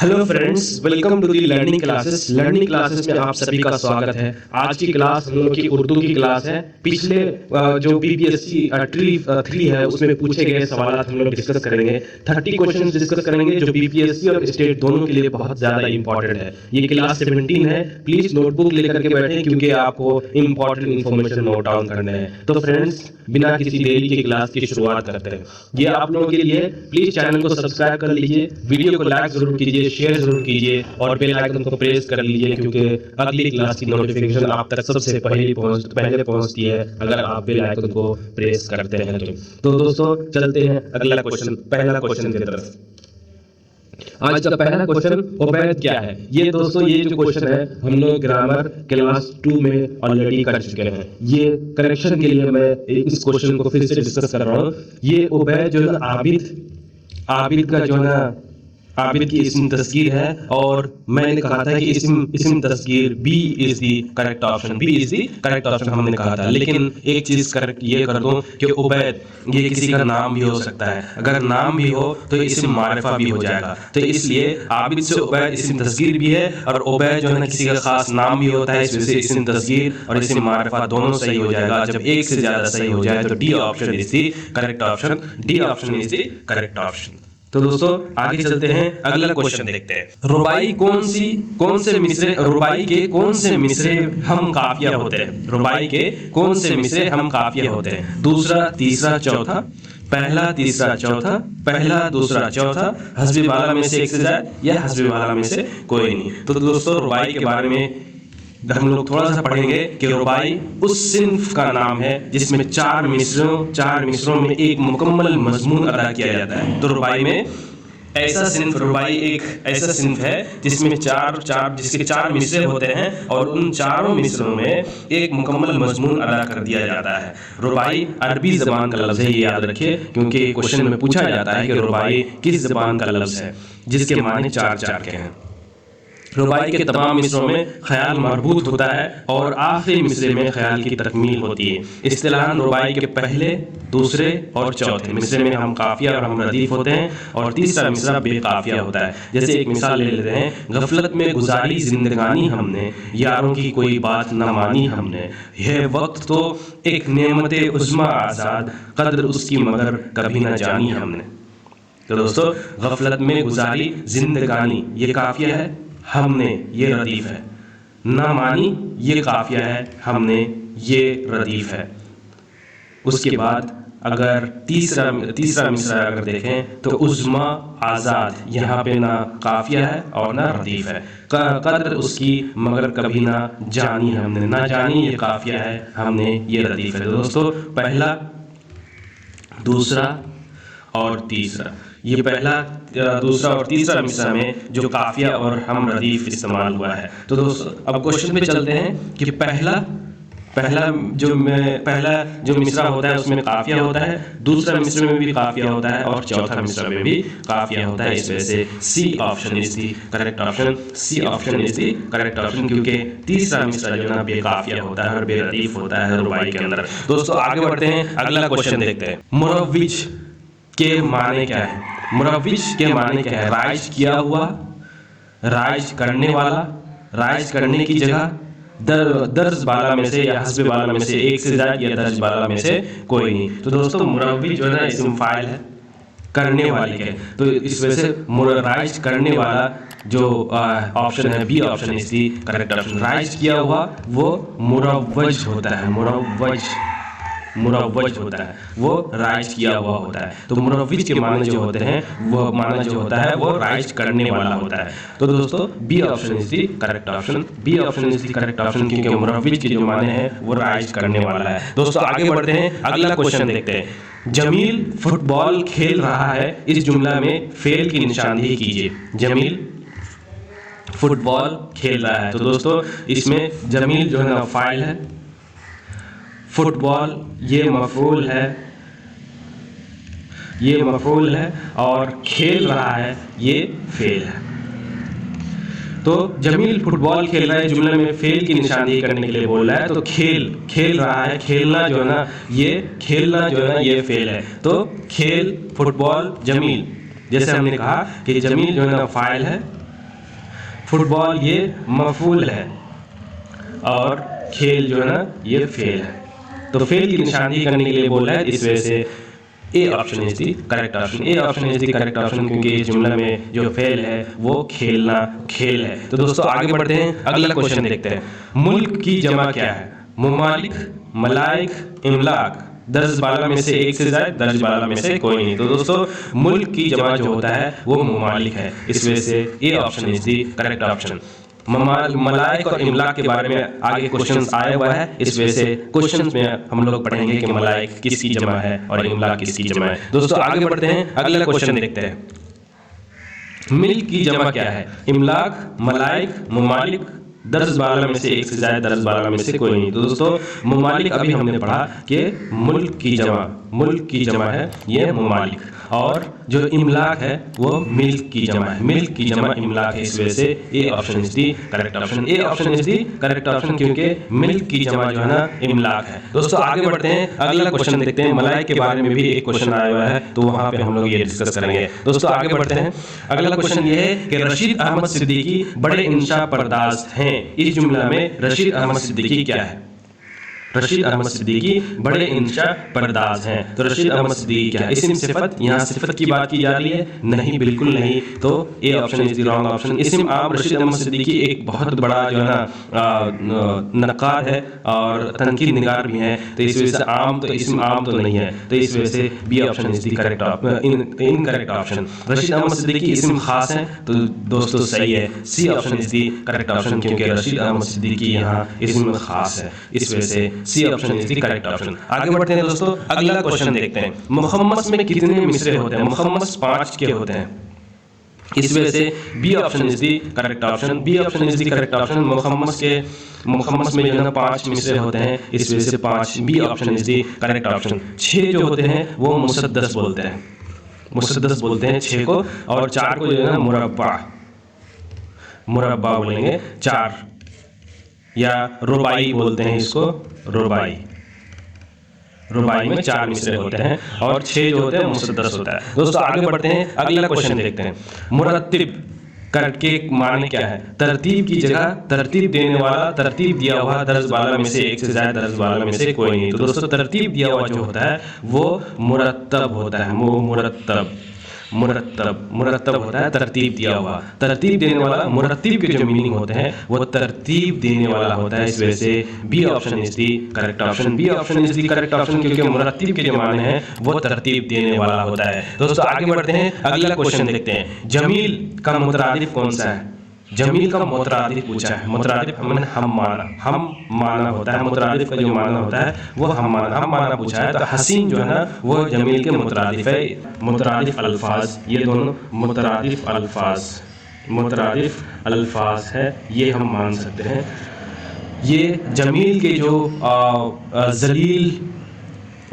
Hello friends, welcome to the learning classes. Learning classes में आप सभी का स्वागत है। आज की क्लास हम लोग की उर्दू की क्लास है। पिछले जो बीपीएससी ट्री 3 है उसमें पूछे गए सवाल हम लोग डिस्कस करेंगे। 30 क्वेश्चन डिस्कस करेंगे जो बीपीएससी और स्टेट दोनों के लिए बहुत ज़्यादा इंपॉर्टेंट है। ये क्लास 17 है। प्लीज़ नोटबुक लेकर के बैठें क्योंकि आपको इंपॉर्टेंट इन्फॉर्मेशन नोट डाउन करने हैं। तो फ्रेंड्स, बिना किसी देरी की क्लास की शुरुआत करते हैं। ये आप लोगों के लिए प्लीज़ चैनल को सब्सक्राइब कर लीजिए, वीडियो को लाइक जरूर कीजिए, शेयर जरूर कीजिए और बेल आइकन को प्रेस कर लीजिए क्योंकि अगली क्लास की नोटिफिकेशन आप तक सबसे पहले पहुंचती है अगर आप बेल आइकन को प्रेस करते हैं तो दोस्तों चलते हैं अगला क्वेश्चन, पहला क्वेश्चन की तरफ। आज का पहला क्वेश्चन उबैद क्या है। ये दोस्तों ये जो क्वेश्चन है हम लोग ग्रामर क्लास 2 में ऑलरेडी कर चुके हैं। ये करेक्शन के लिए मैं इस क्वेश्चन को फिर से डिस्कस कर रहा हूँ। ये उबैद जो है आबिद का जो है ना आबिद की इस्म तस्गीर है और मैंने कहा था कि इस्म तस्गीर B is the correct option, B is the correct option हमने कहा था। लेकिन एक चीज करेक्ट ये कर दूं कि उबैद ये किसी का नाम भी हो सकता है। अगर नाम भी हो तो इस्म मारिफा भी हो जाएगा। तो इसलिए आबिद से उबैद इस्म तस्गीर भी है और उबैद जो है ना किसी का खास नाम भी होता है। इस वजह से इस्म तस्गीर और इस्म मारिफा दोनों सही हो जाएगा। जब एक से ज्यादा सही हो जाए तो D option is the correct option, D option is the correct option. तो दोस्तों आगे चलते हैं, अगला क्वेश्चन देखते हैं। रुबाई रुबाई के कौन से मिसरे हम काफिया होते हैं। रुबाई के कौन से मिसरे हम काफिया होते हैं। दूसरा, तीसरा, चौथा, पहला, तीसरा, चौथा, पहला, दूसरा, चौथा, हस्बी वाला में से एक से ज्यादा या हस्बी वाला में से कोई नहीं। तो दोस्तों रुबाई के बारे में हम लोग थोड़ा सा पढ़ेंगे कि रुबाई उस सिन्फ का नाम है जिसमें चार मिसरों में एक मुकम्मल मजमून अदा किया जाता है। तो रुबाई में रुबाई एक ऐसा सिन्फ है जिसमें जिसके चार मिसरे होते हैं और उन चारों मिसरों में एक मुकम्मल मजमून अदा कर दिया जाता है। रुबाई अरबी ज़बान का लफ्ज़ है, ये याद रखिए क्योंकि क्वेश्चन में पूछा जाता है कि रुबाई किस ज़बान का लफ्ज़ है जिसके माने चार के हैं। रुबाई के तमाम मिसरों में ख्याल मरबूत होता है और आखिरी मिसरे में ख्याल की तकमील होती है। इस्तिलाहन रुबाई के पहले, दूसरे और चौथे मिसरे में हम काफिया और हम रदीफ होते हैं और तीसरा मिसरा बेकाफिया होता है। जैसे एक मिसाल ले लेते हैं, गफलत में गुजारी जिंदगानी हमने, यारों की कोई बात न मानी हमने, यह वक्त तो एक नेमत उज़्मा आज़ाद, कद्र उसकी मगर कभी न जानी हमने। तो दोस्तों गफलत में गुजारी जिंदगानी ये काफिया है, हमने ये रदीफ है। ना मानी ये काफिया है, हमने ये रदीफ है। उसके बाद अगर तीसरा मिसरा अगर देखें तो उज़्मा आज़ाद, यहाँ पे ना काफिया है और ना रदीफ है। कद्र उसकी मगर कभी ना जानी हमने, ना जानी ये काफिया है, हमने ये रदीफ है। तो दोस्तों पहला, दूसरा और तीसरा, ये पहला, दूसरा और तीसरा मिसरा में जो काफिया और हम रदीफ इस्तेमाल हुआ है। तो दोस्तों अब क्वेश्चन पे चलते हैं कि पहला जो मिसरा होता है उसमें काफिया होता है, दूसरा मिसरे में भी काफिया होता है और चौथा मिसरा में भी काफिया होता है। इस वजह से C option is the correct option, C option is the correct option क्योंकि तीसरा मिसरा जो ना बेकाफिया होता है और बेरदीफ होता है रुबाई के अंदर। दोस्तों आगे बढ़ते हैं, अगला क्वेश्चन देखते हैं। मुरव्विज के माने क्या है। मुरव्विज के माने क्या है। राइज किया हुआ, राइज करने वाला, राइज करने की जगह, दर्ज बाला में से या हस्ब बाला में से एक से ज्यादा या दर्ज बाला में से कोई नहीं। तो दोस्तों मुरव्विज जो है ना इस्म फाइल है करने वाले के, तो इस वजह से राइज करने वाला जो ऑप्शन है B option is the correct option. Rise किया हुआ वो मुरव्वज होता है, मुरव्वज होता है, वो राइज किया हुआ होता है। तो मुरव्विज के माने जो होते हैं वो माना जो होता है वो राइज करने वाला होता है। तो दोस्तों B option is the correct option, B option is the correct option क्योंकि मुरव्विज के जो माने हैं वो राइज करने वाला है। दोस्तों आगे बढ़ते हैं, अगला क्वेश्चन देखते हैं। जमील फुटबॉल खेल रहा है, इस जुमला में फेल की निशानदेही कीजिए। जमील फुटबॉल खेल रहा है, तो दोस्तों इसमें जमील जो है ना फाइल है, फुटबॉल ये मफूल है और खेल रहा है ये फेल है। तो जमील फुटबॉल खेल रहा है जुमले में फेल की निशानदेही करने के लिए बोल रहा है। तो खेल रहा है, खेलना जो है ना ये फेल है। तो खेल, फुटबॉल, जमील, जैसे हमने कहा कि जमील जो है ना फाइल है फुटबॉल ये मफूल है और खेल जो है ना ये फेल है। तो फेल की निशानदेही करने के लिए बोल रहा है, इस वजह से A option is the correct option. A option is the correct option, क्योंकि इस जुमला में जो फेल है वो खेलना खेल है। तो दोस्तों आगे बढ़ते हैं, अगला क्वेश्चन देखते हैं। मुल्क की जमा क्या है? मुमालिक, मलाइक, इमलाक। दर्ज बाला में से एक से ज्यादा, दर्ज बाला में से कोई नहीं। तो दोस्तों मुल्क की जमा जो होता है वो मुमालिक है, इस वजह से A option is the correct option. मलाइक और इमलाक के बारे में आगे क्वेश्चंस आया हुआ है, इस वजह से क्वेश्चंस में हम लोग पढ़ेंगे कि मलाइक किसकी जमा है और इमलाक किसकी जमा है। दोस्तों आगे बढ़ते हैं, अगला क्वेश्चन देखते हैं। मिल्क की जमा क्या है? इमलाक, मलाइक, मुमालिक। दर्ज बाला में से एक से ज्यादा, दर्ज बाला में से कोई नहीं। तो दोस्तों मुमालिक अभी हमने पढ़ा कि मुल्क की जमा है ये मुमालिक, और जो इमलाक है वो मिल्क की जमा है। मिल्क की जमा इमलाक है, इस वजह से A option is the correct option. A option is the correct option, क्योंकि मिल्क की जमा जो है ना इमलाक है। दोस्तों आगे बढ़ते हैं, अगला क्वेश्चन देखते हैं। मलाइक के बारे में भी एक क्वेश्चन आया हुआ है, तो वहां पे हम लोग ये डिस्कस करेंगे। दोस्तों आगे बढ़ते हैं, अगला क्वेश्चन ये है कि रशीद अहमद सिद्दीकी बड़े इंशा पर्दाज हैं। इस जुमला में रशीद अहमद सिद्दीकी क्या है? रशीद अहमद सिद्दीकी बड़े इंशा पर्दाज हैं। तो रशीद अहमद सिद्दीकी क्या है? इस्म सिफत, यहाँ सिफत की बात की जा रही है? नहीं, बिल्कुल नहीं। तो A option is the wrong option. इस्म आम रशीद अहमद सिद्दीकी एक बहुत बड़ा जो है ना नक़ाद है और तनकीद निगार भी है, तो इस वजह से आम तो इस्म आम तो नहीं है, तो इस वजह से B option is the correct incorrect option. Rashid Ahmad Siddiqui इस्म खास है, तो दोस्तों सही है, C option is the correct option, क्योंकि रशीद अहमद सिद्दीकी यहाँ इस्म खास है, इस वजह से C option is the correct option. आगे बढ़ते हैं दोस्तों, अगला क्वेश्चन देखते हैं। मुखम्मस में कितने मिसरे होते हैं? मुखम्मस 5 के होते हैं, इस वजह से B option is the correct option. B option is the correct option. मुखम्मस में जो है ना 5 मिसरे होते हैं, इस वजह से 5, B option is the correct option. 6 जो होते हैं वो मुसद्दस बोलते हैं, मुसद्दस बोलते हैं 6 को, और 4 को जो है ना मुरब्बा बोलेंगे 4, या रुबाई बोलते हैं इसको, रुबाई में 4 मिसरे होते हैं और 6 जो होते हैं मुसद्दस होता है। दोस्तों आगे बढ़ते हैं, अगला क्वेश्चन देखते हैं। मुरत्तिब करके माने क्या है? तरतीब की जगह तरतीब देने वाला, तरतीब दिया हुआ, दर्ज बाला में से एक से ज्यादा, दर्ज बाला में से कोई नहीं। तो दोस्तों तरतीब दिया हुआ जो होता है वो मुरत्तब होता है, मुरत्तब होता है तरतीब दिया हुआ। तरतीब देने वाला, मुरत्तिब के जो मीनिंग होते हैं वो तरतीब देने वाला होता है, इस वजह से B option is the correct option. B option is the correct option, क्योंकि मुरत्तिब के जो माने हैं वो तरतीब देने वाला होता है। दोस्तों आगे बढ़ते हैं, अगला क्वेश्चन देखते हैं। जमील का मुतरादिफ कौन सा है? जमील का मुतरादिफ पूछा है। मुतरादिफ हम माना होता है, मुतरादिफ का जो माना होता है वो हम माना पूछा है। तो हसीन जो है ना वो जमील के मुतरादिफ है। मुतरादिफ अल्फाज, ये दोनों मुतरादिफ अल्फाज है, ये हम मान सकते हैं। ये जमील के जो जलील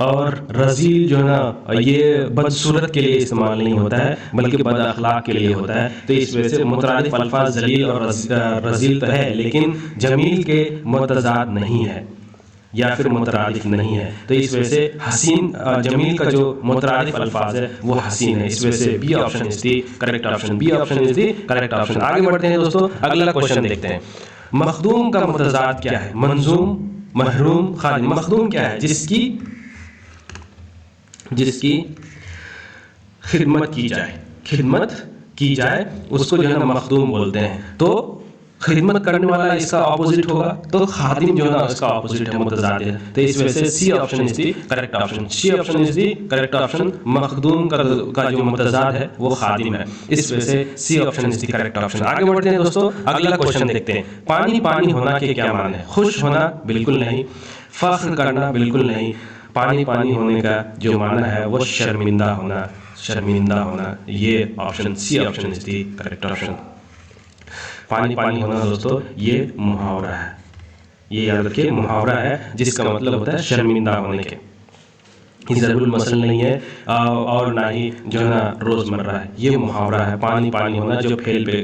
और रजील जो है ना ये बदसूरत के लिए इस्तेमाल नहीं होता है, बल्कि बद अखलाक के लिए होता है। तो इस वजह से मुतरादिफ अल्फाज जलील और रजील तो है, लेकिन जमील के मुतज़ाद नहीं है या फिर मुतरादिफ नहीं है। तो इस वजह से हसीन, जमील का जो मुतरादिफ अल्फाज है वो हसीन है, इस वजह से B option is the correct option. B option is the correct option. आगे बढ़ते हैं दोस्तों, अगला क्वेश्चन देखते हैं। मखदूम का मुतज़ाद क्या है? मंजूम, महरूम, खादिम। मखदूम क्या है? जिसकी खिदमत की जाए उसको जो है ना मखदूम बोलते हैं। तो खिदमत करने वाला इसका ऑपोजिट होगा, तो खादिम जो है ना इसका ऑपोजिट है, मुतज़ाद है। तो इस वजह से C option is the correct option. C option is the correct option. मखदूम का जो मुतज़ाद है वो खादिम है, इस वजह से C option is the correct option. आगे बढ़ते हैं दोस्तों, अगला क्वेश्चन देखते हैं। पानी होना के क्या माने हैं? खुश होना बिल्कुल नहीं, फख्र करना बिल्कुल नहीं। पानी होने का जो माना है वो शर्मिंदा होना, ये option C option is the correct option. पानी होना दोस्तों ये मुहावरा है, ये याद रखिए मुहावरा है, जिसका मतलब होता है शर्मिंदा होने के। ये ज़रूर मसल नहीं है और ना ही जो है ना रोज़मर्रा है, ये मुहावरा है। पानी पानी होना जो फेल पे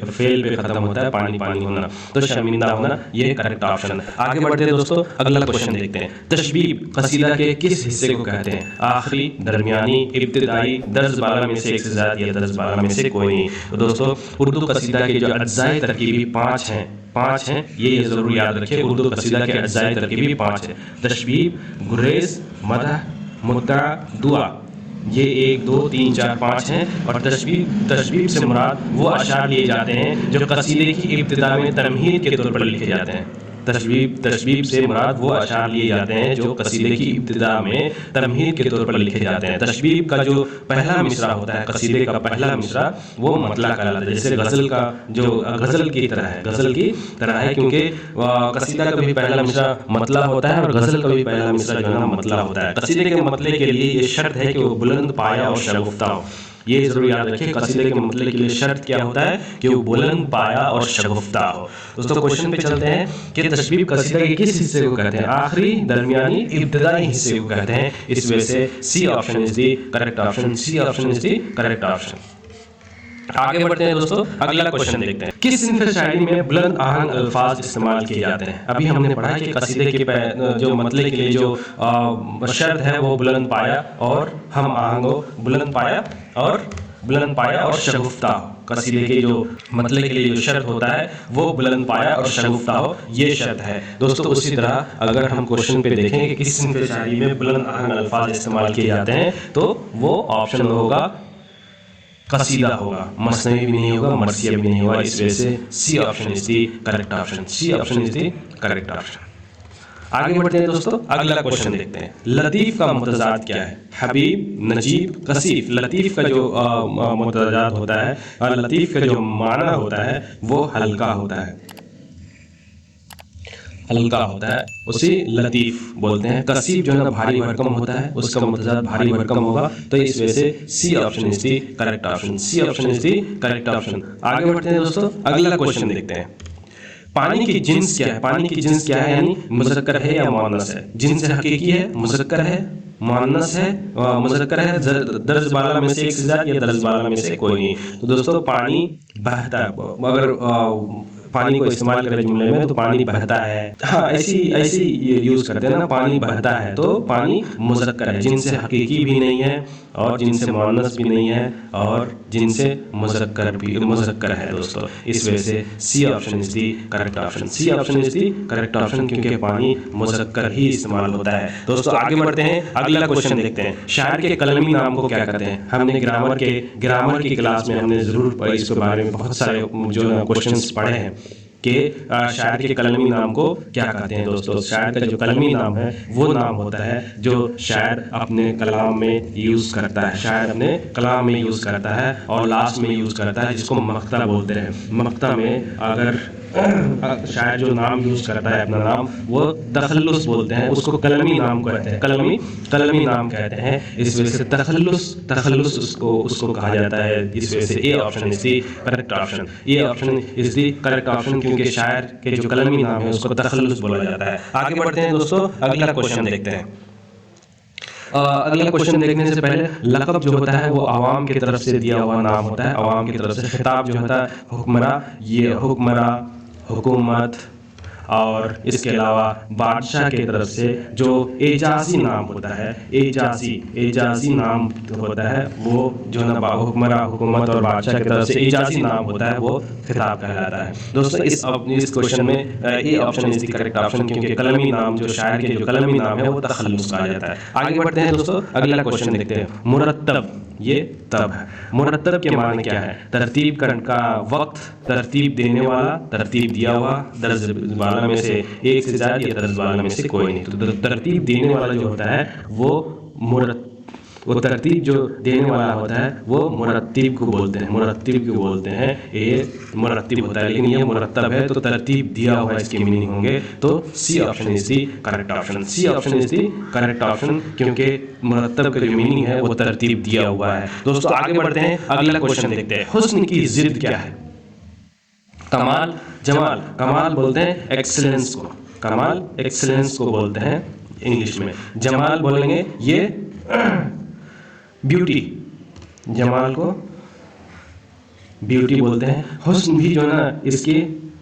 ख़त्म होता है, पानी पानी होना, तो शर्मिंदा होना ये करेक्ट ऑप्शन है। आगे बढ़ते हैं दोस्तों, अगला क्वेश्चन देखते हैं। तशबीब कसीदा के किस हिस्से को कहते हैं? आखिरी, दरमियानी, इब्तिदाई, दर्ज बाला में से एक से ज़्यादा या दर्ज बाला में से कोई नहीं। तो दोस्तों उर्दू कसीदा के जो अज्जाए तरकीबी 5 हैं, ये ज़रूर याद रखिए। उर्दू कसीदा के अज्जाए तरकीबी 5 है। तशबीब, गुरेज, मदह, मुद्दा, दुआ, ये 1 2 3 4 5 हैं। और तशबीब से मुराद वो अशार लिए जाते हैं जो कसीदे की इब्तिदा में तमहीद के तौर पर लिखे जाते हैं। तशबीब से मुराद वो अशार लिए जाते हैं जो कसीदे की इब्तिदा में तमहीद के तौर पर लिखे जाते हैं। तशबीब का जो पहला मिसरा होता है, कसीदे का पहला मिसरा, वो मतला कहलाता है। जैसे गज़ल का जो गज़ल की तरह है, क्योंकि कसीदा का भी पहला मिसरा मतला होता है और गज़ल का भी पहला मिसरा जो है ना मतला होता है। कसीदे के मतले के लिए ये शर्त है कि वो बुलंद पाया और शगुफ्ता हो। ये जरूर याद रखिए, कसीदे के मतले के लिए शर्त क्या होता है कि वो बुलंद पाया और शगुफ्ता हो। दोस्तों क्वेश्चन पे चलते हैं कि तशबीब कसीदा के किस हिस्से को कहते हैं? आखिरी, दरमियानी, इब्तिदाई हिस्से को कहते हैं। इस वजह से C option is the correct option. C option is the correct option. आगे बढ़ते हैं दोस्तों, अगला क्वेश्चन देखते हैं। किस सिंफ शायरी में बुलंद आहंग अल्फाज इस्तेमाल किए जाते हैं? अभी हमने पढ़ा कि कसीदे के जो मतले के लिए जो शर्त है वो बुलंद पाया और हम आहंग हो, बुलंद पाया और शगुफ्ता हो। कसीदे के जो मतले के लिए जो शर्त होता है वो बुलंद पाया और शगुफ्ता हो, ये शर्त है दोस्तों। उसी तरह अगर हम क्वेश्चन पे देखें कि किस सिंफ शायरी में बुलंद आहंग अल्फाज इस्तेमाल किए जाते हैं, तो वो ऑप्शन होगा कसीदा होगा, मसनवी भी नहीं होगा, मरसिया भी नहीं होगा। इस वजह से C option is the correct option. C option is the correct option. आगे बढ़ते हैं दोस्तों, अगला क्वेश्चन देखते हैं। लतीफ का मुतजाद क्या है? हबीब, नजीब, कसीफ। लतीफ का जो मुतजाद होता है और लतीफ का जो माना होता है वो हल्का होता है, उसे लतीफ बोलते हैं। कसीफ जो है ना भारी भरकम होता है, उसका मुतजाद भारी भरकम होगा। तो इस वजह से C option is the correct option. C option is the correct option. आगे बढ़ते हैं दोस्तों, अगला क्वेश्चन देखते हैं। पानी की जिन्स क्या है? पानी की जिन्स क्या है, यानी मुज़क्कर है या मुअन्नस है? जिन्स हकीकी है, मुज़क्कर है, मुअन्नस है, मुज़क्कर है, दर्ज बाला में से एक से ज़्यादा या दर्ज बाला में से कोई नहीं। तो दोस्तों पानी बहता है, अगर पानी को इस्तेमाल करें जुमले में तो पानी बहता है, हाँ ऐसी यूज करते हैं ना, पानी बहता है। तो पानी मुज़क्कर है, जिनसे हकीकी भी नहीं है और जिनसे मुअन्नस भी नहीं है और जिनसे मुज़क्कर है दोस्तों। इस वजह से C option is the correct option. C option is the correct option, क्योंकि पानी मुज़क्कर ही इस्तेमाल होता है। दोस्तों आगे बढ़ते हैं, अगला क्वेश्चन देखते हैं। शायर के कलमी नाम को क्या कहते हैं? हमने ग्रामर की क्लास में हमने जरूर इसके बारे में बहुत सारे जो क्वेश्चंस पढ़े हैं कि शायर के कलमी नाम को क्या कहते हैं। दोस्तों शायर का जो कलमी नाम है वो नाम होता है जो शायर अपने कलाम में यूज़ करता है, शायर अपने कलाम में यूज़ करता है और लास्ट में यूज़ करता है, जिसको मक्ता बोलते हैं। मक्ता में अगर शायर जो नाम यूज़ करता है अपना नाम, वो तखल्लुस बोलते हैं, उसको कलमी नाम कहते हैं, कलमी नाम कहते हैं। इस वजह से तखल्लुस उसको कहा जाता है। इस वजह से A option is the correct option. A option is the correct option, क्योंकि शायर के जो कलमी नाम है उसको तखल्लुस बोला जाता है। आगे बढ़ते हैं दोस्तों, अगला क्वेश्चन देखते हैं। अगला क्वेश्चन देखने से पहले लक़ब जो होता है वो आवाम की तरफ से दिया हुआ नाम होता है। आवाम की तरफ से खिताब जो होता है हुक्मरा, ये हुक्मरा, हुकूमत और इसके अलावा बादशाह की तरफ से जो एजाजी नाम होता है, एजाजी नाम होता है, वो जो है ना हुक्मरा, हुकूमत और बादशाह की तरफ से एजाजी नाम होता है, वो खिताब कहलाता है। दोस्तों इस क्वेश्चन में ए option is the correct option, क्योंकि कलमी नाम जो शायर के जो कलमी नाम है वो तखल्लुस कहा जाता है। आगे बढ़ते हैं दोस्तों, अगला क्वेश्चन देखते हैं। मुरत्तब, ये तब है। मुरत्तब के माने क्या है? तरतीब का वक्त, तरतीब देने वाला, तरतीब दिया हुआ, दर्ज बाला में से एक से ज़्यादा या दर्ज बाला में से कोई नहीं। तो तरतीब देने वाला जो होता है वो तरतीब जो देने वाला होता है वो मुरत्तिब को बोलते हैं। ये मुरत्तिब होता है, लेकिन ये मुरत्तब है तो तरतीब दिया हुआ इसके मीनिंग होंगे। तो C option is the correct option. C option is the correct option, क्योंकि मुरत्तब का जो मीनिंग है वो तरतीब दिया हुआ है। दोस्तों आगे बढ़ते हैं, अगला क्वेश्चन देखते हैं। हुस्न की जिद क्या है? कमाल, जमाल। कमाल बोलते हैं एक्सीलेंस को, कमाल एक्सीलेंस को बोलते हैं इंग्लिश में। जमाल बोलेंगे ये ब्यूटी, जमाल को ब्यूटी बोलते हैं। हुस्न भी जो है ना इसकी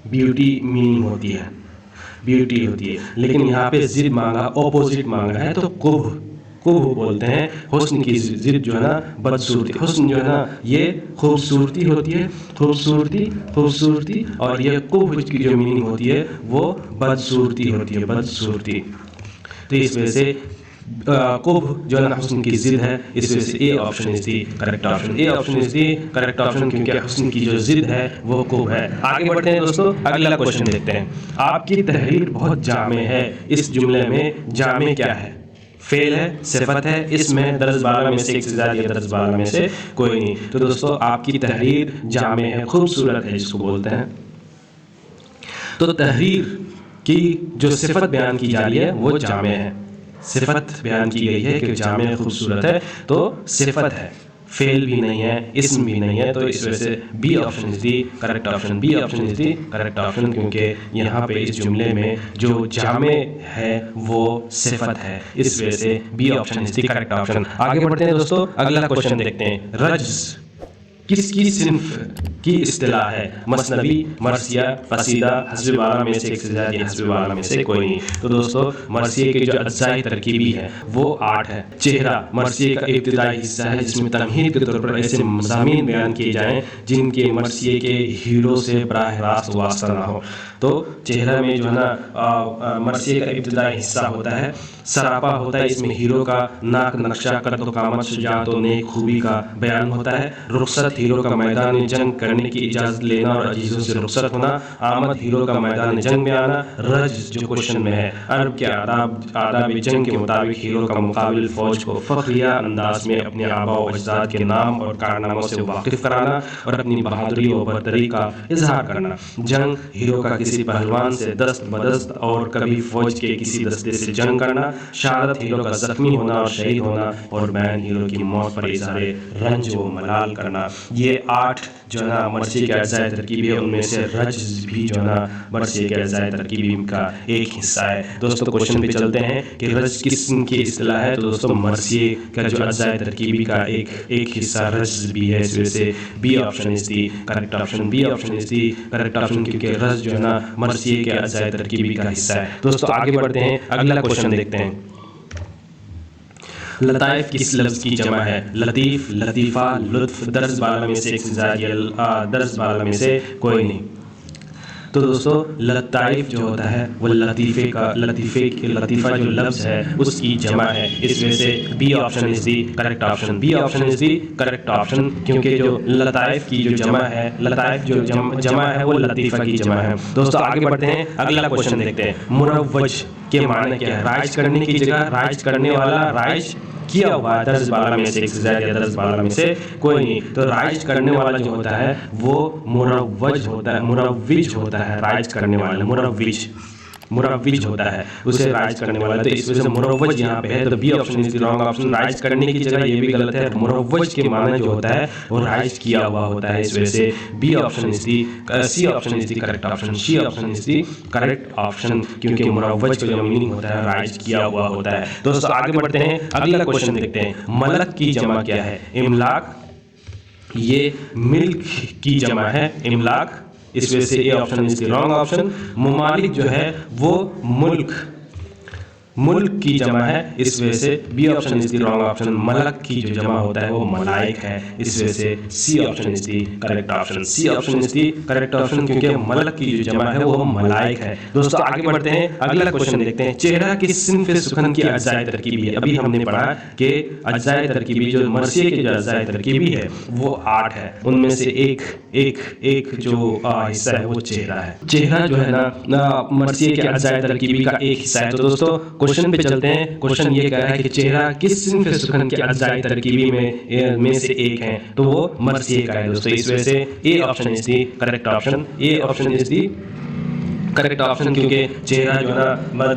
ब्यूटी मीनिंग होती है, ब्यूटी होती है, लेकिन यहाँ पे जिद मांगा, ऑपोजिट मांगा है तो कुब, कुब बोलते हैं। हुस्न की जिद जो है ना बदसूरती, हुस्न जो है ना ये खूबसूरती होती है, खूबसूरती खूबसूरती, और ये कुब की जो मीनिंग होती है वो बदसूरती होती है, बदसूरती। तो इस वजह से कुब जो है ना हुस्न की जिद है, इस वजह से A option is the correct option, A option is the correct option, क्योंकि हुस्न की जो जिद है वो कुब है। आगे बढ़ते हैं दोस्तों, अगला क्वेश्चन देखते हैं। आपकी तहरीर बहुत जामे है, इस जुमले में जामे क्या है? फेल है, सिफत है, इसमें दर्ज बाला में से एक से ज़्यादा, दर्ज बाला में से कोई नहीं। तो दोस्तों आपकी तहरीर जामे है, खूबसूरत है जिसको बोलते हैं। तो तहरीर की जो सिफत बयान की जा रही है वो जामे है, सिफत बयान की गई है कि जामे खूबसूरत है, तो सिफत है, फेल भी नहीं है, इसम भी नहीं है। तो इस वजह से B option is the correct option, B option is the correct option, क्योंकि यहाँ पे इस जुमले में जो जामे है वो सिफत है, इस वजह से B option is the correct option. आगे बढ़ते हैं दोस्तों, अगला क्वेश्चन देखते हैं। रज्ज किसकी सिन्फ की इस्तिलाह है? मसनवी, मरसिया, कसीदा, हस्ब बाला में से एक से ज़्यादा, हस्ब बाला में से कोई नहीं। तो दोस्तों मरसिए की जो अज्जाई तरकीबी है वो 8 है। चेहरा मरसिए का इब्तिदाई हिस्सा है, जिसमें तमहीद के तौर पर ऐसे मज़ामीन बयान किए जाएँ जिनके मरसिए के हीरो से बराह रास्त वास्ता ना हो। तो चेहरा में जो है ना मरसिए का इब्तिदाई हिस्सा होता है, सरापा होता है, इसमें हीरो का नाक नक्शा, कद कामत, शुजाअत और नेक खूबी का बयान होता है। रुखसत हीरो का मैदान जंग करने की इजाज़त लेना और अजीज़ों से रुखसत होना। आमद हीरो का मैदान जंग में आना। रज जो क्वेश्चन में है, अरब के आदाब जंग के मुताबिक हीरो का मुकाबिल फ़ौज को फ़ख्रिया अंदाज में अपने आबा व अजदाद के नाम और कारनामों से वाकिफ़ कराना और अपनी बहादुरी व बरतरी का इजहार करना। जंग हीरो का किसी पहलवान से दस्त बदस्त और कभी फ़ौज के किसी दस्ते से जंग करना। शहादत हीरो का ज़ख्मी होना और शहीद होना, और बैन हीरो की मौत पर इज़हार रंज व मलाल करना। ये 8 जो है ना मरसिए के अज़ाए तरकीबी है, उनमें से रज भी जो है ना मरसिए के अज़ाए तरकीबी का एक हिस्सा है। दोस्तों क्वेश्चन पे चलते हैं कि रज किसकी इस्तिलाह है? तो दोस्तों मरसिए का जो अज़ाए तरकीबी का एक हिस्सा रज भी है, इस वजह से B option is the correct option, B option is the correct option, क्योंकि रज जो है ना मरसिए के अज़ाए तरकीबी का हिस्सा है। दोस्तों आगे बढ़ते हैं, अगला क्वेश्चन देखते हैं। लताइफ किस लफ्ज़ की जमा है? लतीफ़, लतीफ़ा, लुत्फ़, दर्ज बाला में से एक से ज़्यादा, दर्ज बाला में से कोई नहीं। तो दोस्तों लताइफ जो होता है वो लतीफ़ा जो लफ्ज़ है उसकी जमा है, इस वजह से B option is the correct option, B option is the correct option, क्योंकि जो लताइफ की जो जमा है, लताइफ जो जमा है वो लतीफ़ा की जमा है। दोस्तों आगे बढ़ते हैं, अगला क्वेश्चन देखते हैं। मुरव्वज के माने क्या है? राइज करने की जगह राइज करने वाला, राइज किया हुआ है, दर्ज बाला में से एक से ज़्यादा, दर्ज बाला में से कोई नहीं। तो राइज करने वाला जो होता है वो मुरव्वज होता है, मुरव्विज होता है, राइज करने वाला मुरव्विज होता है, उसे राइज करने वाला। तो इस वजह से मुरव्वज यहाँ पे है, तो B option is the wrong option. Rise करने की जगह ये भी गलत है, मुरव्वज के माने जो होता है वो राइज किया हुआ होता है, इस वजह से B option is the, C option is the correct option, C option is the correct option, क्योंकि मुरव्वज का जो मीनिंग होता है राइज किया हुआ होता है। दोस्तों आगे बढ़ते हैं, अगला क्वेश्चन देखते हैं। मलक की जमा क्या है? इमलाक, ये मिल्क की जमा है इमलाक, इस वजह से A option is the wrong option. मुमालिक जो है वो मुल्क की जमा है, इस वजह से B option is the wrong option. मलक की जो जमा होता है वो मलाइक है, इस वजह से C option is the correct option, C option is the correct option, क्योंकि मलक की जो जमा है वो मलाइक है। दोस्तों आगे बढ़ते हैं, अगला क्वेश्चन देखते हैं। चेहरा की सिन्फ सुखन की अज्जाए तरकीबी है। अभी हमने पढ़ा कि अज्जाए तरकीबी जो मरसिए की जो अज्जाए तरकीबी है वो 8 है, उनमें से एक जो हिस्सा है वो चेहरा है। चेहरा जो है ना मरसिए के अज्जाए तरकीबी का एक हिस्सा है। तो दोस्तों क्वेश्चन पे चलते हैं। क्वेश्चन ये कह रहा है कि चेहरा किस सिन्फ सुखन की अज्जाए तरकीबी में से एक है? तो वो मरसिए का है दोस्तों, इस वजह से A option is the correct option, A option is the correct option, क्योंकि चेहरा जो है ना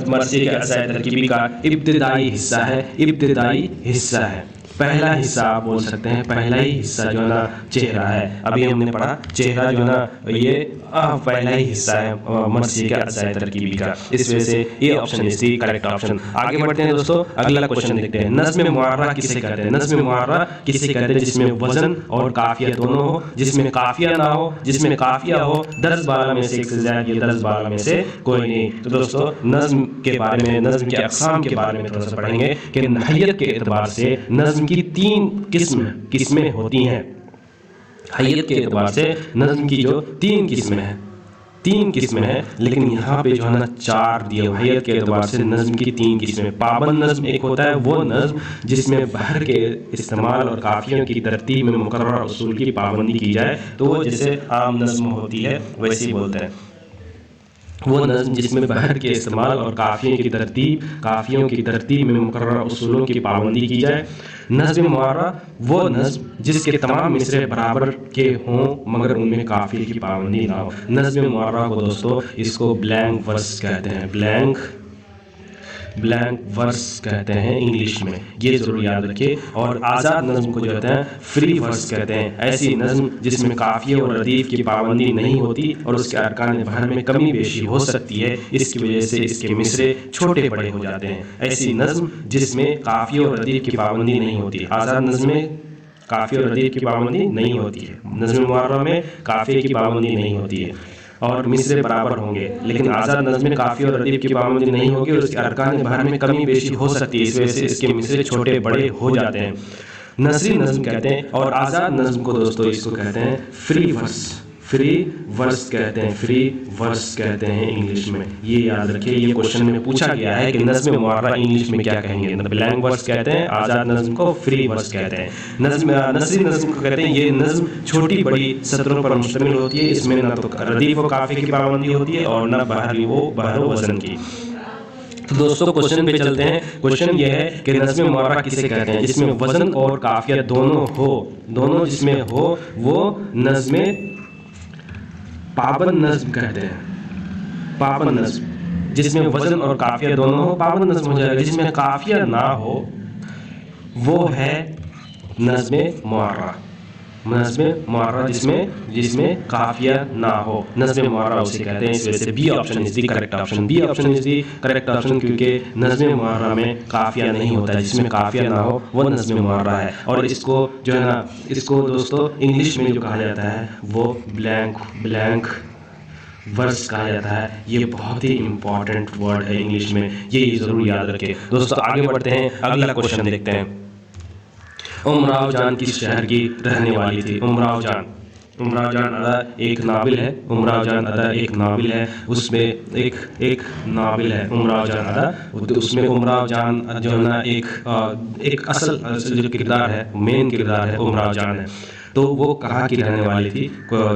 मरसिए के अज्जाए तरकीबी का इब्तिदाई हिस्सा है, इब्तिदाई हिस्सा है। पहला हिस्सा आप बोल सकते हैं, पहला ही हिस्सा जो है ना चेहरा है। अभी हमने पढ़ा चेहरा जो है ना ये पहला ही हिस्सा है मर्सी का अज़ाए तरकीबी का, इस वजह से ये option is the correct option. आगे बढ़ते हैं दोस्तों, अगला क्वेश्चन देखते हैं। नज़्म मुअर्रा किसे कहते हैं? नज़्म मुअर्रा किसे कहते हैं जिसमें वजन और काफिया दोनों हो, जिसमें काफिया ना हो, जिसमें काफिया हो। 10-12 में से एक से ज्यादा, ये 10-12 में से कोई नहीं। तो दोस्तों नज़्म के बारे में, नज़्म के अक़साम के बारे में थोड़ा सा पढ़ेंगे कि नहियत के एतबार से नज़्म की 3 किस्में होती हैं। हैयत के एतबार से नज़्म की जो 3 किस्में हैं, 3 किस्में हैं, लेकिन यहाँ पे जो है ना 4 दिए। हैयत के एतबार से नज़्म की 3 किस्में। पाबंद नज़्म एक होता है, वो नज़्म जिसमें बहर के इस्तेमाल और काफियों की तरतीब में मुकर्रर उसूल की पाबंदी की जाए, तो वो जैसे आम नज़्म होती है वैसे ही बोलते हैं। वो नज़्म जिसमें बहर के इस्तेमाल और काफियों की तरतीब में मुकर्रर उसूलों की पाबंदी की जाए। नज़्म मुअर्रा वो नज़्म जिसके तमाम मिसरे बराबर के हों मगर उनमें काफिये की पाबंदी ना हो। नज़्म मुअर्रा को दोस्तों इसको ब्लैंक वर्स कहते हैं, ब्लैंक वर्स कहते हैं इंग्लिश में, ये ज़रूर याद रखिए। और आज़ाद नज़्म को जो कहते हैं फ्री वर्स कहते हैं। ऐसी नज़्म जिसमें काफिये और रदीफ़ की पाबंदी नहीं होती और उसके अरकान बहर में कमी बेशी हो सकती है, इसकी वजह से इसके मिसरे छोटे बड़े हो जाते हैं। ऐसी नज़्म जिसमें काफिये और रदीफ़ की पाबंदी नहीं होती। आज़ाद नज़्म में काफिये और रदीफ़ की पाबंदी नहीं होती है, नज़्म मुअर्रा में काफिये की पाबंदी नहीं होती है और मिसरे बराबर होंगे, लेकिन आज़ाद नज़्म में काफिया और रदीफ़ की पाबंदी नहीं होगी और उसके अरकान बहर में कमी बेशी हो सकती है, इस वजह से इसके मिसरे छोटे बड़े हो जाते हैं। नसरी नज़्म कहते हैं और आज़ाद नज़्म को दोस्तों इसको कहते हैं फ्री वर्स कहते हैं इंग्लिश में। ये याद रखिए, ये क्वेश्चन में पूछा गया है कि नज़्म मुअर्रा इंग्लिश में क्या कहेंगे। ब्लैंक वर्स कहते हैं, आज़ाद नज़्म को फ्री वर्स कहते हैं। नसरी नज़्म को कहते हैं ये नज़्म छोटी बड़ी सतरों पर मुश्तमिल होती है, इसमें न तो रदीफ़ व काफ़िये की पाबंदी होती है और न बहर वज़न की। तो दोस्तों क्वेश्चन पे चलते हैं। क्वेश्चन ये है कि नज़्म मुअर्रा किसे कहते हैं जिसमें वज़न और काफिया दोनों जिसमें हो वो नज़्म पाबंद नज़्म कहते हैं। पाबंद नज़्म जिसमें वज़न और काफिया दोनों हो पाबंद नज़्म हो जाएगा। जिसमें काफिया ना हो वो है नज़्म मुअर्रा। जिसमें काफिया ना हो नज़्म मुअर्रा उसे कहते हैं। इस वजह से B option is the correct option. B option is the correct option क्योंकि नज़्म मुअर्रा में काफिया नहीं होता है, जिसमें काफिया ना हो वो नज़्म मुअर्रा है। और इसको जो है ना, इसको दोस्तों इंग्लिश में जो कहा जाता है वो ब्लैंक वर्स कहा जाता है। ये बहुत ही इंपॉर्टेंट वर्ड है इंग्लिश में, ये ज़रूर याद रखें दोस्तों। आगे बढ़ते हैं, अगला क्वेश्चन देखते हैं। उमराव जान किस शहर की रहने वाली थी? उमराव जान अदा एक नावल है, उसमें एक नावल है उमराव जान अदा, उसमें उमराव जान जो है ना एक असल जो किरदार है, मेन किरदार है उमराव जान है। तो वो कहाँ की रहने वाली थी?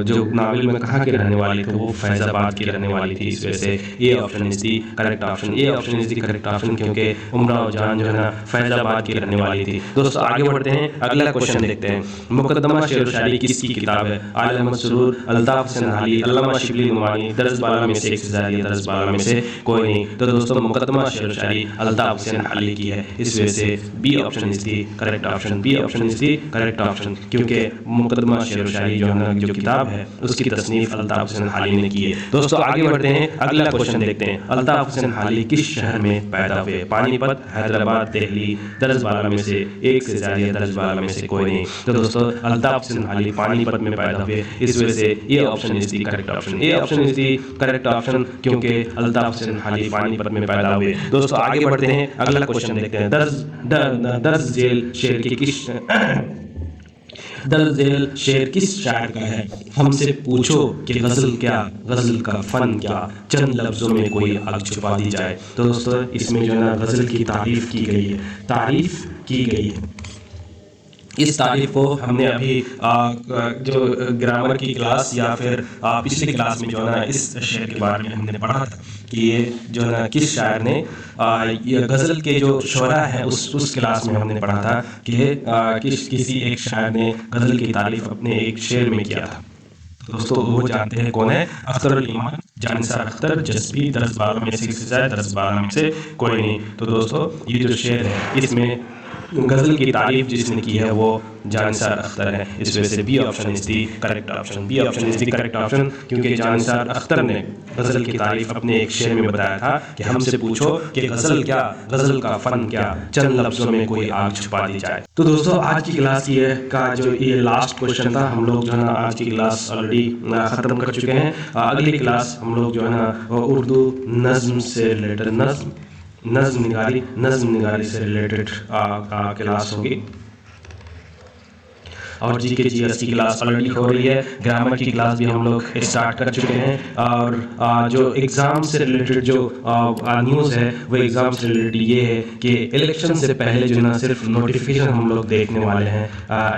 जो नावल में कहाँ की रहने वाली थी? वो फैज़ाबाद की रहने वाली थी। इस वजह से ये option is the correct option. ये option is the correct option क्योंकि उमराव जान जो है ना फैज़ाबाद की रहने वाली थी। दोस्तों आगे बढ़ते हैं, अगला क्वेश्चन देखते हैं। मुकद्दमा शेर व शायरी किसकी किताब है? आल अहमद सुरूर, अल्ताफ हुसैन हाली, अल्लामा शिबली नुमानी। 10-12 में से एक से ज़्यादा, 10-12 में से कोई नहीं। तो दोस्तों मुकद्दमा शेर व शायरी अल्ताफ हुसैन हाली की है। इस वजह से B option is the correct option. B option is the correct option क्योंकि मुकद्दमा शेर व शायरी जो है ना जो किताब है उसकी तसनीफ अल्ताफ हुसैन हाली ने की है। दोस्तों आगे बढ़ते हैं, अगला क्वेश्चन देखते हैं। अल्ताफ हुसैन हाली किस शहर में पैदा हुए? पानीपत, हैदराबाद, दिल्ली। 10-12 में से एक से ज्यादा, 10-12 में से कोई नहीं। तो दोस्तों अल्ताफ हुसैन हाली पानीपत में पैदा हुए। इस वजह से ये option is the correct option. ये option is the correct option क्योंकि अल्ताफ हुसैन हाली पानीपत में पैदा हुए। दोस्तों आगे बढ़ते हैं, अगला क्वेश्चन देखते हैं। दर्ज जेल शेर की किस दर्ज जेल शेर किस शायर का है? हमसे पूछो कि गज़ल क्या, गज़ल का फ़न क्या, चंद लफ्ज़ों में कोई आग छुपा दी जाए। तो दोस्तों इसमें जो है ना गज़ल की तारीफ़ की गई है। इस तारीफ़ को हमने अभी जो ग्रामर की क्लास या फिर पिछली क्लास में जो है ना इस शेर के बारे में हमने पढ़ा था कि ये जो है ना किस शायर ने ये गज़ल के जो शुरा है उस क्लास में हमने पढ़ा था कि किसी एक शायर ने गज़ल की तारीफ़ अपने एक शेर में किया था। तो दोस्तों वो जानते हैं कौन है? अख्तर ईमान, जानिसार अख्तर, जज़्बी। 10-12 में से 10-12 में से कोई नहीं। तो दोस्तों ये जो शेर है इसमें गज़ल की तारीफ जिसने की है वो जानिसार अख्तर है। इस वजह से B option is the correct option, B option is the correct option, क्योंकि जानिसार अख्तर ने गज़ल की तारीफ अपने एक शेर में बताया था कि हमसे पूछो कि गज़ल क्या, गज़ल का फ़न क्या, चंद लफ्ज़ों में कोई आग छुपा दी जाए। तो दोस्तों आज की क्लास ये का जो ये लास्ट क्वेश्चन था, हम लोग जो है ना आज की क्लास ऑलरेडी ख़त्म कर चुके हैं। अगली क्लास हम लोग जो है ना उर्दू नज़्म से रिलेटेड नज़्म निगारी से रिलेटेड क्लास होगी। और जीके जीएस की क्लास ऑलरेडी हो रही है। ग्रामर की क्लास भी हम लोग स्टार्ट कर चुके हैं। और जो एग्ज़ाम से रिलेटेड जो न्यूज़ है वो एग्ज़ाम से रिलेटेड ये है कि इलेक्शन से पहले जो ना सिर्फ नोटिफिकेशन हम लोग देखने वाले हैं।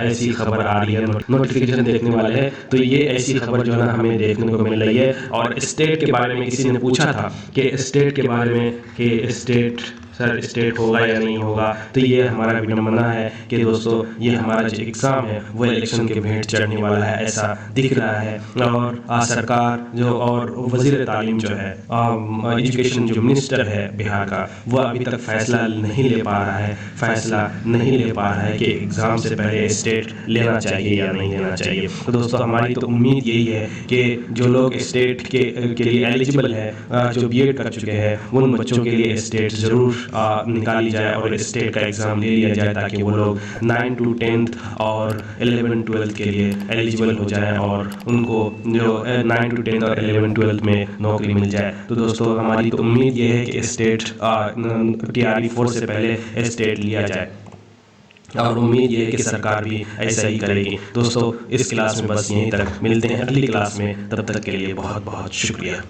ऐसी खबर आ रही है, नोटिफिकेशन देखने वाले हैं। तो ये ऐसी खबर जो है ना हमें देखने को मिल रही है। और स्टेट के बारे में किसी ने पूछा था कि स्टेट के बारे में कि स्टेट होगा या नहीं होगा। तो ये हमारा विडंबना है कि दोस्तों ये हमारा जो एग्ज़ाम है वो इलेक्शन के भेंट चढ़ने वाला है, ऐसा दिख रहा है। और सरकार जो और वज़ीर तालीम जो है, एजुकेशन जो मिनिस्टर है बिहार का, वो अभी तक फैसला नहीं ले पा रहा है कि एग्ज़ाम से पहले स्टेट लेना चाहिए या नहीं लेना चाहिए। तो दोस्तों हमारी तो उम्मीद यही है कि जो लोग स्टेट के लिए एलिजिबल है, जो बीएड कर चुके हैं, उन बच्चों के लिए स्टेट ज़रूर निकाली जाए और स्टेट का एग्ज़ाम ले लिया जाए, ताकि वो लोग 9 to 10th और 11-12 के लिए एलिजिबल हो जाएं और उनको जो 9 to 10th और 11-12 में नौकरी मिल जाए। तो दोस्तों हमारी तो उम्मीद ये है कि स्टेट TRE 4 से पहले स्टेट लिया जाए, और उम्मीद ये है कि सरकार भी ऐसा ही करेगी। दोस्तों इस क्लास में बस यहीं तक, मिलते हैं अगली क्लास में, तब तक के लिए बहुत बहुत शुक्रिया।